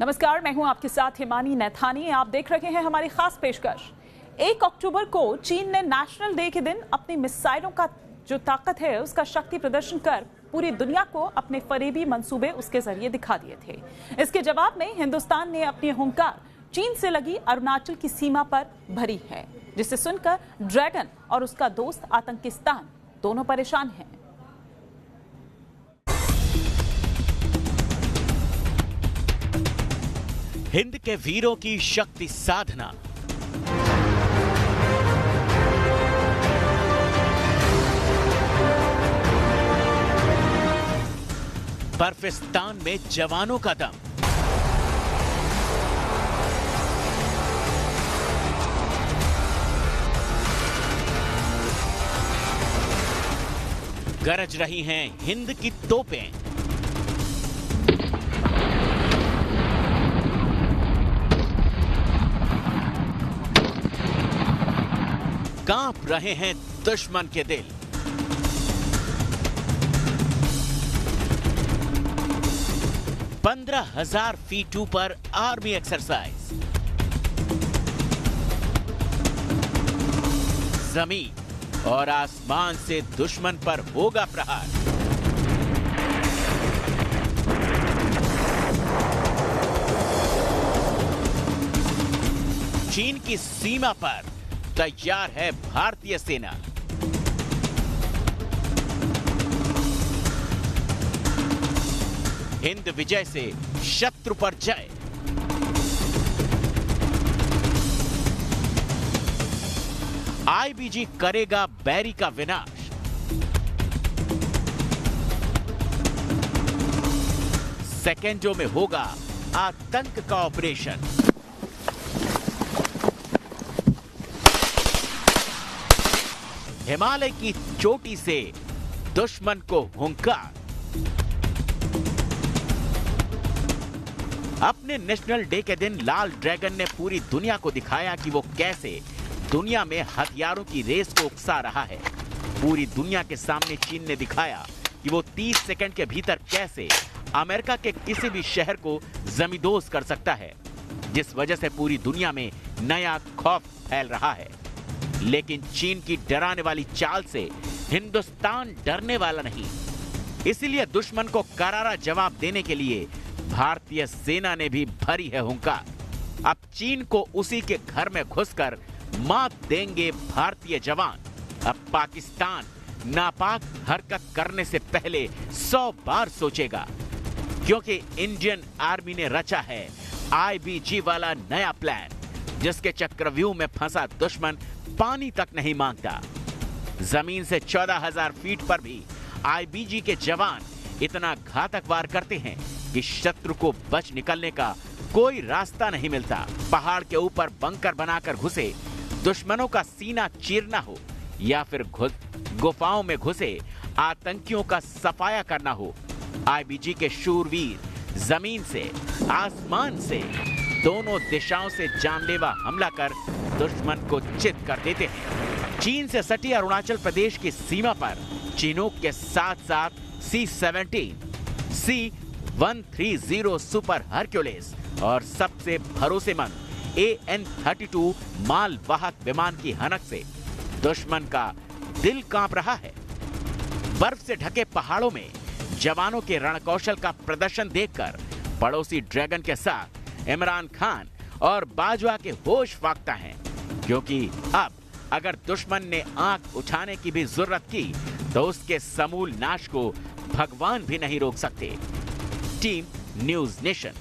नमस्कार, मैं हूं आपके साथ हिमानी नैथानी। आप देख रहे हैं हमारी खास पेशकश। 1 अक्टूबर को चीन ने नेशनल डे के दिन अपनी मिसाइलों का जो ताकत है उसका शक्ति प्रदर्शन कर पूरी दुनिया को अपने फरेबी मंसूबे उसके जरिए दिखा दिए थे। इसके जवाब में हिंदुस्तान ने अपनी हुंकार चीन से लगी अरुणाचल की सीमा पर भरी है, जिसे सुनकर ड्रैगन और उसका दोस्त आतंकिस्तान दोनों परेशान हैं। हिंद के वीरों की शक्ति साधना, बर्फिस्तान में जवानों का दम, गरज रही हैं हिंद की तोपें, कांप रहे हैं दुश्मन के दिल। पंद्रह 15,000 फीट ऊपर आर्मी एक्सरसाइज, जमीन और आसमान से दुश्मन पर होगा प्रहार। चीन की सीमा पर तैयार है भारतीय सेना। हिंद विजय से शत्रु पर जय। आईबीजी करेगा बैरी का विनाश। सेकेंडों में होगा आतंक का ऑपरेशन। हिमालय की चोटी से दुश्मन को हुंकार। अपने नेशनल डे के दिन लाल ड्रैगन ने पूरी दुनिया को दिखाया कि वो कैसे दुनिया में हथियारों की रेस को उकसा रहा है। पूरी दुनिया के सामने चीन ने दिखाया कि वो 30 सेकंड के भीतर कैसे अमेरिका के किसी भी शहर को जमींदोज कर सकता है, जिस वजह से पूरी दुनिया में नया खौफ फैल रहा है। लेकिन चीन की डराने वाली चाल से हिंदुस्तान डरने वाला नहीं। इसीलिए दुश्मन को करारा जवाब देने के लिए भारतीय सेना ने भी भरी है हुंकार। अब चीन को उसी के घर में घुसकर मात देंगे भारतीय जवान। अब पाकिस्तान नापाक हरकत करने से पहले 100 बार सोचेगा, क्योंकि इंडियन आर्मी ने रचा है आईबीजी वाला नया प्लान, जिसके चक्रव्यूह में फंसा दुश्मन पानी तक नहीं मांगता। जमीन से 14,000 फीट पर भी आईबीजी के जवान इतना घातक वार करते हैं कि शत्रु को बच निकलने का कोई रास्ता नहीं मिलता। पहाड़ के ऊपर बंकर बनाकर घुसे दुश्मनों का सीना चीरना हो, या फिर गुफाओं में घुसे आतंकियों का सफाया करना हो, आईबीजी के शूरवीर जमीन से आसमान से दोनों दिशाओं से जानलेवा हमला कर दुश्मन को चित कर देते हैं। चीन से सटी अरुणाचल प्रदेश की सीमा पर चिनूक के साथ साथ C-17, C-130 सुपर हरक्यूलिस और सबसे भरोसेमंद AN-32 माल वाहक विमान की हनक से दुश्मन का दिल कांप रहा है। बर्फ से ढके पहाड़ों में जवानों के रणकौशल का प्रदर्शन देखकर पड़ोसी ड्रैगन के साथ इमरान खान और बाजवा के होश फाकता है, क्योंकि अब अगर दुश्मन ने आंख उठाने की भी जरूरत की तो उसके समूल नाश को भगवान भी नहीं रोक सकते। Team news nation.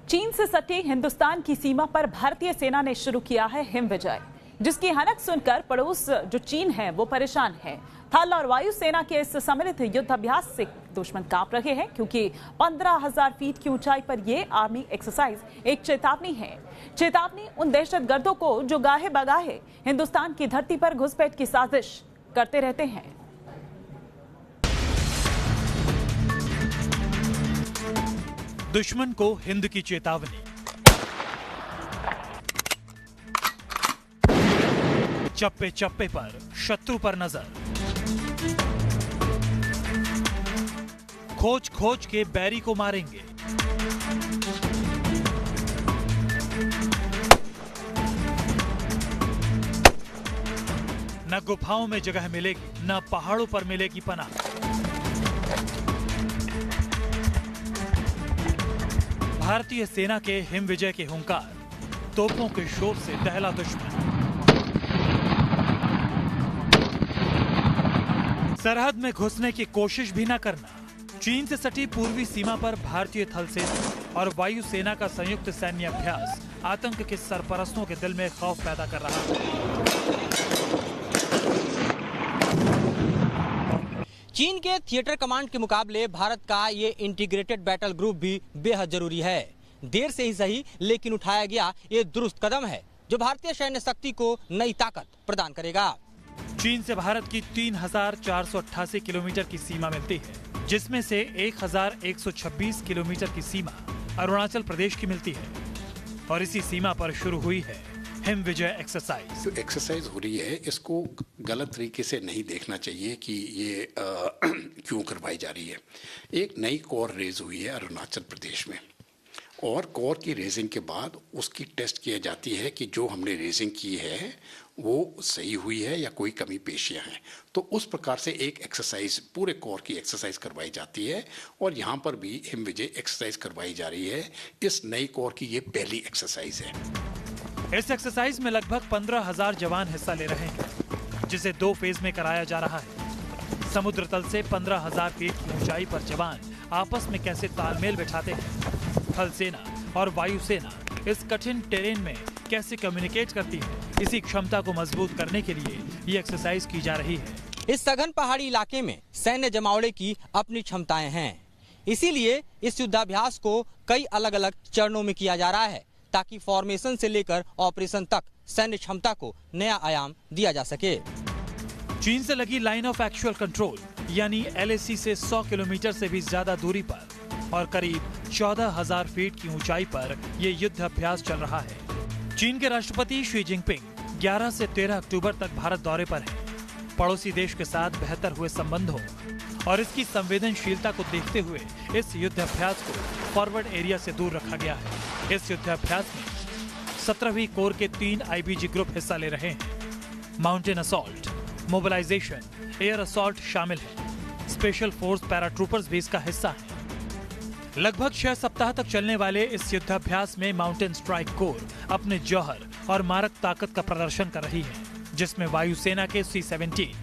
चीन से सटी हिंदुस्तान की सीमा पर भारतीय सेना ने शुरू किया है हिम विजय, जिसकी हनक सुनकर पड़ोस जो चीन है वो परेशान है। थल और वायु सेना के इस सम्मिलित युद्ध अभ्यास से दुश्मन कांप रहे हैं, क्योंकि 15,000 फीट की ऊंचाई पर यह आर्मी एक्सरसाइज एक चेतावनी है। चेतावनी उन दहशतगर्दों को जो गाहे बगाहे हिंदुस्तान की धरती पर घुसपैठ की साजिश करते रहते हैं। दुश्मन को हिंद की चेतावनी। चप्पे चप्पे पर शत्रु पर नजर। खोज खोज के बैरी को मारेंगे। न गुफाओं में जगह मिलेगी, न पहाड़ों पर मिलेगी पनाह। भारतीय सेना के हिम विजय के हुंकार, तोपों के शोर से दहला दुश्मन। सरहद में घुसने की कोशिश भी न करना। चीन से सटी पूर्वी सीमा पर भारतीय थल सेना और वायु सेना का संयुक्त सैन्य अभ्यास आतंक के सरपरस्तों के दिल में खौफ पैदा कर रहा है। चीन के थिएटर कमांड के मुकाबले भारत का ये इंटीग्रेटेड बैटल ग्रुप भी बेहद जरूरी है। देर से ही सही, लेकिन उठाया गया ये दुरुस्त कदम है जो भारतीय सैन्य शक्ति को नई ताकत प्रदान करेगा। चीन से भारत की 3,488 किलोमीटर की सीमा मिलती है, जिसमें से 1,126 किलोमीटर की सीमा अरुणाचल प्रदेश की मिलती है और इसी सीमा पर शुरू हुई है हिम विजय एक्सरसाइज। जो एक्सरसाइज हो रही है इसको गलत तरीके से नहीं देखना चाहिए कि ये क्यों करवाई जा रही है। एक नई कोर रेज हुई है अरुणाचल प्रदेश में और कोर की रेजिंग के बाद उसकी टेस्ट की जाती है कि जो हमने रेजिंग की है वो सही हुई है या कोई कमी पेशियां हैं। तो उस प्रकार से एक एक्सरसाइज पूरे कोर की एक्सरसाइज करवाई जाती है और यहाँ पर भी हिम विजय एक्सरसाइज करवाई जा रही है। इस नई कोर की ये पहली एक्सरसाइज है। इस एक्सरसाइज में लगभग 15,000 जवान हिस्सा ले रहे हैं, जिसे 2 फेज में कराया जा रहा है। समुद्र तल से 15,000 फीट की ऊंचाई पर जवान आपस में कैसे तालमेल बिठाते हैं, थल सेना और वायु सेना इस कठिन टेरेन में कैसे कम्युनिकेट करती है, इसी क्षमता को मजबूत करने के लिए ये एक्सरसाइज की जा रही है। इस सघन पहाड़ी इलाके में सैन्य जमावड़े की अपनी क्षमताएं हैं, इसीलिए इस युद्धाभ्यास को कई अलग अलग चरणों में किया जा रहा है ताकि फॉर्मेशन से लेकर ऑपरेशन तक सैन्य क्षमता को नया आयाम दिया जा सके। चीन से लगी लाइन ऑफ एक्चुअल कंट्रोल यानी LAC से 100 किलोमीटर से भी ज्यादा दूरी पर और करीब 14,000 फीट की ऊंचाई पर यह युद्ध अभ्यास चल रहा है। चीन के राष्ट्रपति शी जिनपिंग 11 से 13 अक्टूबर तक भारत दौरे पर हैं। पड़ोसी देश के साथ बेहतर हुए संबंधों और इसकी संवेदनशीलता को देखते हुए इस युद्ध अभ्यास को फॉरवर्ड एरिया से दूर रखा गया है। इस युद्ध अभ्यास में 17वीं कोर के 3 IBG ग्रुप हिस्सा ले रहे हैं। Mountain assault, mobilisation, air assault शामिल है। स्पेशल फोर्स पैराट्रूपर्स भी इसका हिस्सा है। लगभग 6 सप्ताह तक चलने वाले इस युद्धाभ्यास में माउंटेन स्ट्राइक कोर अपने जौहर और मारक ताकत का प्रदर्शन कर रही है, जिसमें वायुसेना के C-17,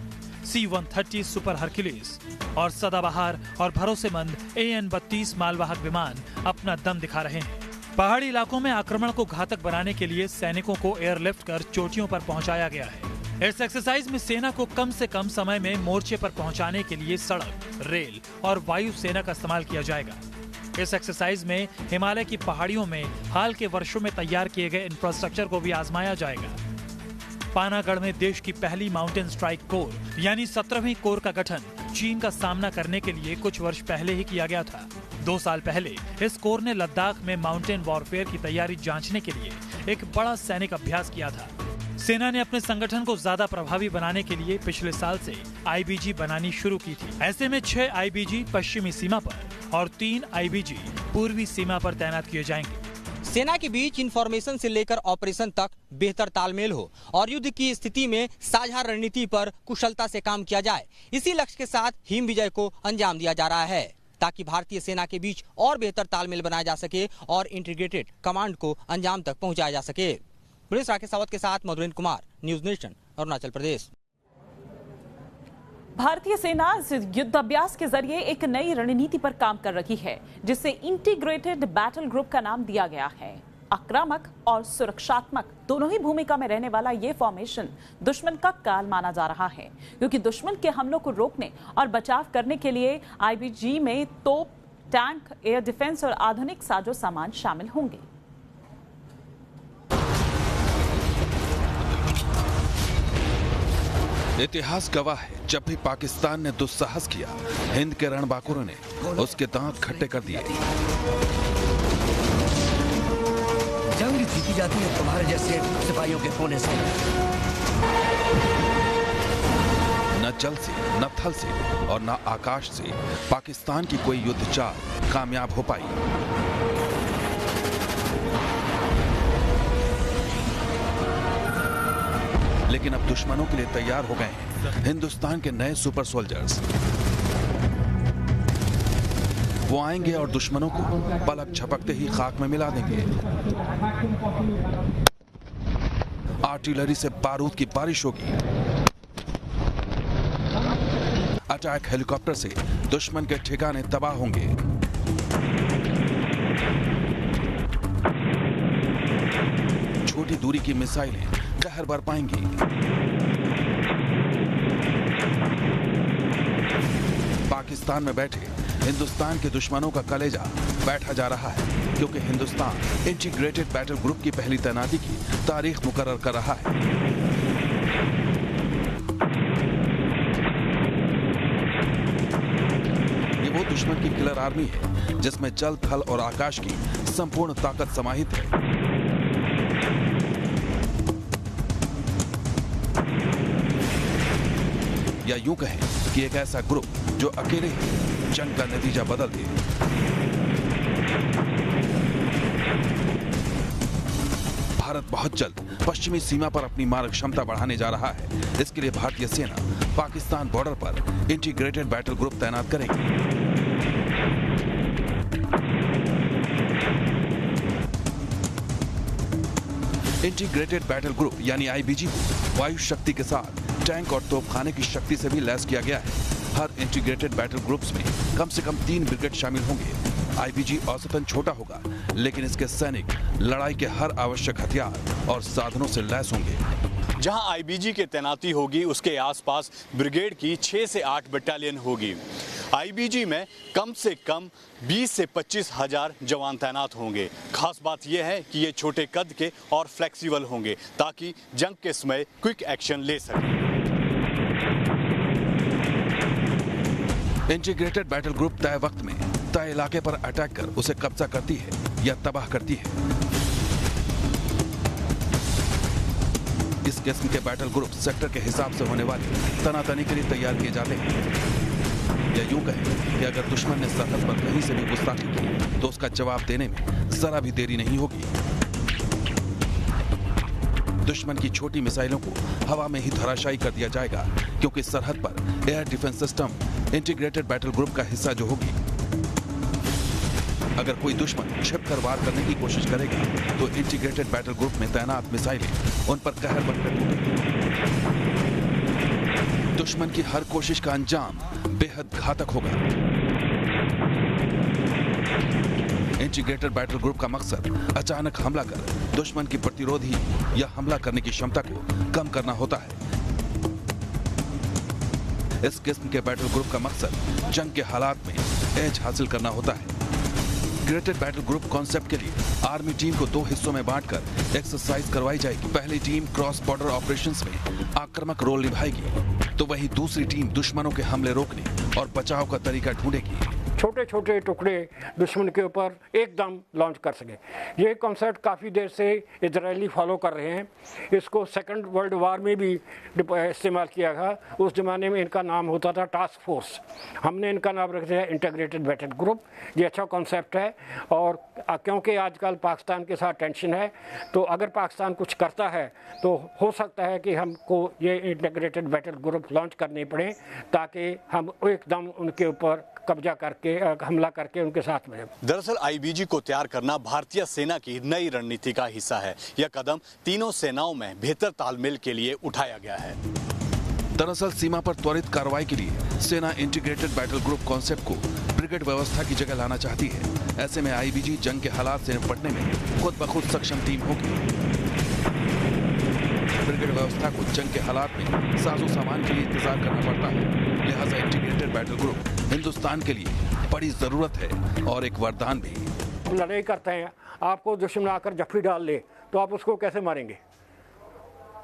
C-130 सुपर हरक्यूलिस और सदाबहार और भरोसेमंद AN-32 मालवाहक विमान अपना दम दिखा रहे हैं। पहाड़ी इलाकों में आक्रमण को घातक बनाने के लिए सैनिकों को एयरलिफ्ट कर चोटियों पर पहुंचाया गया है। इस एक्सरसाइज में सेना को कम से कम समय में मोर्चे पर पहुंचाने के लिए सड़क, रेल और वायु सेना का इस्तेमाल किया जाएगा। इस एक्सरसाइज में हिमालय की पहाड़ियों में हाल के वर्षों में तैयार किए गए इंफ्रास्ट्रक्चर को भी आजमाया जाएगा। पानागढ़ में देश की पहली माउंटेन स्ट्राइक कोर यानी 17वीं कोर का गठन चीन का सामना करने के लिए कुछ वर्ष पहले ही किया गया था। 2 साल पहले इस कोर ने लद्दाख में माउंटेन वॉरफेयर की तैयारी जांचने के लिए एक बड़ा सैनिक अभ्यास किया था। सेना ने अपने संगठन को ज्यादा प्रभावी बनाने के लिए पिछले साल से IBG बनानी शुरू की थी। ऐसे में 6 IBG पश्चिमी सीमा पर और 3 IBG पूर्वी सीमा पर तैनात किए जाएंगे। सेना के बीच इंफॉर्मेशन से लेकर ऑपरेशन तक बेहतर तालमेल हो और युद्ध की स्थिति में साझा रणनीति पर कुशलता से काम किया जाए, इसी लक्ष्य के साथ हिम विजय को अंजाम दिया जा रहा है ताकि भारतीय सेना के बीच और बेहतर तालमेल बनाया जा सके और इंटीग्रेटेड कमांड को अंजाम तक पहुंचाया जा सके। पुलिस राकेश सावत के साथ मधुरेंद्र कुमार, न्यूज नेशन, अरुणाचल प्रदेश। भारतीय सेना इस युद्धाभ्यास के जरिए एक नई रणनीति पर काम कर रही है, जिसे इंटीग्रेटेड बैटल ग्रुप का नाम दिया गया है। आक्रामक और सुरक्षात्मक दोनों ही भूमिका में रहने वाला ये फॉर्मेशन दुश्मन का काल माना जा रहा है, क्योंकि दुश्मन के हमलों को रोकने और बचाव करने के लिए IBG में तोप, टैंक, एयर डिफेंस और आधुनिक साजो सामान शामिल होंगे। इतिहास गवाह है, जब भी पाकिस्तान ने दुस्साहस किया, हिंद के रणबांकुरों ने उसके दांत खट्टे कर दिए। जंग जीती जाती है तुम्हारे जैसे सिपाहियों के होने से। न जल से, न थल से और न आकाश से पाकिस्तान की कोई युद्ध चाल कामयाब हो पाई। लेकिन अब दुश्मनों के लिए तैयार हो गए हैं हिंदुस्तान के नए सुपर सोल्जर्स। वो आएंगे और दुश्मनों को पलक झपकते ही खाक में मिला देंगे। आर्टिलरी से बारूद की बारिश होगी। अटैक हेलीकॉप्टर से दुश्मन के ठिकाने तबाह होंगे। छोटी दूरी की मिसाइलें कहर बरपाएंगी। पाकिस्तान में बैठे हिंदुस्तान के दुश्मनों का कलेजा बैठा जा रहा है, क्योंकि हिंदुस्तान इंटीग्रेटेड बैटल ग्रुप की पहली तैनाती की तारीख मुकर्रर कर रहा है। ये वो दुश्मन की किलर आर्मी है जिसमें जल, थल और आकाश की संपूर्ण ताकत समाहित है। या यूं कहें कि एक ऐसा ग्रुप जो अकेले ही जंग का नतीजा बदल दे। भारत बहुत जल्द पश्चिमी सीमा पर अपनी मारक क्षमता बढ़ाने जा रहा है। इसके लिए भारतीय सेना पाकिस्तान बॉर्डर पर इंटीग्रेटेड बैटल ग्रुप तैनात करेगी। इंटीग्रेटेड बैटल ग्रुप यानी आईबीजी को वायु शक्ति के साथ टैंक और तोपखाने की शक्ति से भी लैस किया गया है। हर इंटीग्रेटेड बैटल ग्रुप्स में कम से कम 3 ब्रिगेड शामिल होंगे। आईबीजी औसतन छोटा होगा, लेकिन इसके सैनिक लड़ाई के हर आवश्यक हथियार और साधनों से लैस होंगे। जहां आईबीजी की तैनाती होगी, उसके आसपास ब्रिगेड की 6 से 8 बटालियन होगी। आईबीजी में कम से कम 20 से 25 हजार जवान तैनात होंगे। खास बात यह है कि ये छोटे कद के और फ्लेक्सिबल होंगे, ताकि जंग के समय क्विक एक्शन ले सकें। इंटीग्रेटेड बैटल ग्रुप तय वक्त में तय इलाके पर अटैक कर उसे कब्जा करती है या तबाह करती है। इस किस्म के बैटल ग्रुप सेक्टर के हिसाब से होने वाली तनातनी के लिए तैयार किए जाते हैं। या यूं कहें कि अगर दुश्मन ने सरहद पर कहीं से भी गुस्ताखी की तो उसका जवाब देने में जरा भी देरी नहीं होगी। दुश्मन की छोटी मिसाइलों को हवा में ही धराशायी कर दिया जाएगा, क्योंकि सरहद पर air defence system integrated battle group का हिस्सा जो होगी। अगर कोई दुश्मन छिपकर वार करने की कोशिश करेगा तो इंटीग्रेटेड बैटल ग्रुप में तैनात मिसाइलें उन पर कहर बनकर टूटेंगी। दुश्मन की हर कोशिश का अंजाम बेहद घातक होगा। इंटीग्रेटेड बैटल ग्रुप का मकसद अचानक हमला कर दुश्मन की प्रतिरोधी या हमला करने की क्षमता को कम करना होता है। इस किस्म के बैटल ग्रुप का मकसद जंग के हालात में एज हासिल करना होता है। इंटीग्रेटेड बैटल ग्रुप कॉन्सेप्ट के लिए आर्मी टीम को 2 हिस्सों में बांटकर एक्सरसाइज करवाई जाएगी। पहली टीम क्रॉस बॉर्डर ऑपरेशंस में आक्रामक रोल निभाएगी, तो वही दूसरी टीम दुश्मनों के हमले रोकने और बचाव का तरीका ढूंढेगी। छोटे छोटे टुकड़े दुश्मन के ऊपर एकदम लॉन्च कर सके। ये कॉन्सेप्ट काफ़ी देर से इजरायली फॉलो कर रहे हैं। इसको सेकंड वर्ल्ड वार में भी इस्तेमाल किया था। उस ज़माने में इनका नाम होता था टास्क फोर्स। हमने इनका नाम रख दिया इंटीग्रेटेड बैटल ग्रुप। ये अच्छा कॉन्सेप्ट है, और क्योंकि आजकल पाकिस्तान के साथ टेंशन है, तो अगर पाकिस्तान कुछ करता है तो हो सकता है कि हमको ये इंटीग्रेटेड बैटल ग्रुप लॉन्च करने पड़े, ताकि हम एकदम उनके ऊपर कब्जा करके हमला करके उनके साथ में। दरअसल आईबीजी को तैयार करना भारतीय सेना की नई रणनीति का हिस्सा है। यह कदम तीनों सेनाओं में बेहतर तालमेल के लिए उठाया गया है। दरअसल सीमा पर त्वरित कार्रवाई के लिए सेना इंटीग्रेटेड बैटल ग्रुप कॉन्सेप्ट को ब्रिगेड व्यवस्था की जगह लाना चाहती है। ऐसे में आईबीजी जंग के हालात से निपटने में खुद ब खुद सक्षम टीम होगी। ब्रिगेड व्यवस्था को जंग के हालात में साजो सामान के लिए इंतजार करना पड़ता है। लिहाजा इंटीग्रेटेड बैटल ग्रुप हिंदुस्तान के लिए बड़ी जरूरत है और एक वरदान भी। लड़ाई करते हैं, आपको दुश्मन आकर जफ्फी डाल ले तो आप उसको कैसे मारेंगे?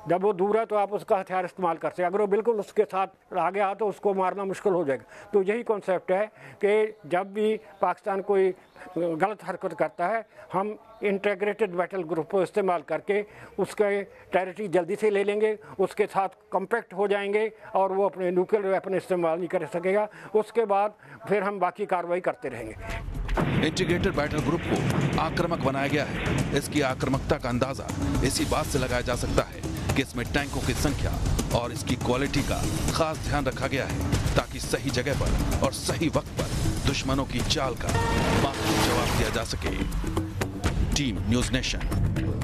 जब वो दूर है तो आप उसका हथियार इस्तेमाल करते हैं। अगर वो बिल्कुल उसके साथ आ गया तो उसको मारना मुश्किल हो जाएगा। तो यही कॉन्सेप्ट है कि जब भी पाकिस्तान कोई गलत हरकत करता है, हम इंटीग्रेटेड बैटल ग्रुप को इस्तेमाल करके उसके टेरिटरी जल्दी से ले लेंगे, उसके साथ कॉम्पैक्ट हो जाएंगे और वो अपने न्यूक्लियर वेपन इस्तेमाल नहीं कर सकेगा। उसके बाद फिर हम बाकी कार्रवाई करते रहेंगे। इंटीग्रेटेड बैटल ग्रुप को आक्रामक बनाया गया है। इसकी आक्रामकता का अंदाजा इसी बात से लगाया जा सकता है कि इसमें टैंकों की संख्या और इसकी क्वालिटी का खास ध्यान रखा गया है ताकि सही जगह पर और सही वक्त पर दुश्मनों की चाल का माकूल जवाब दिया जा सके। Team news nation.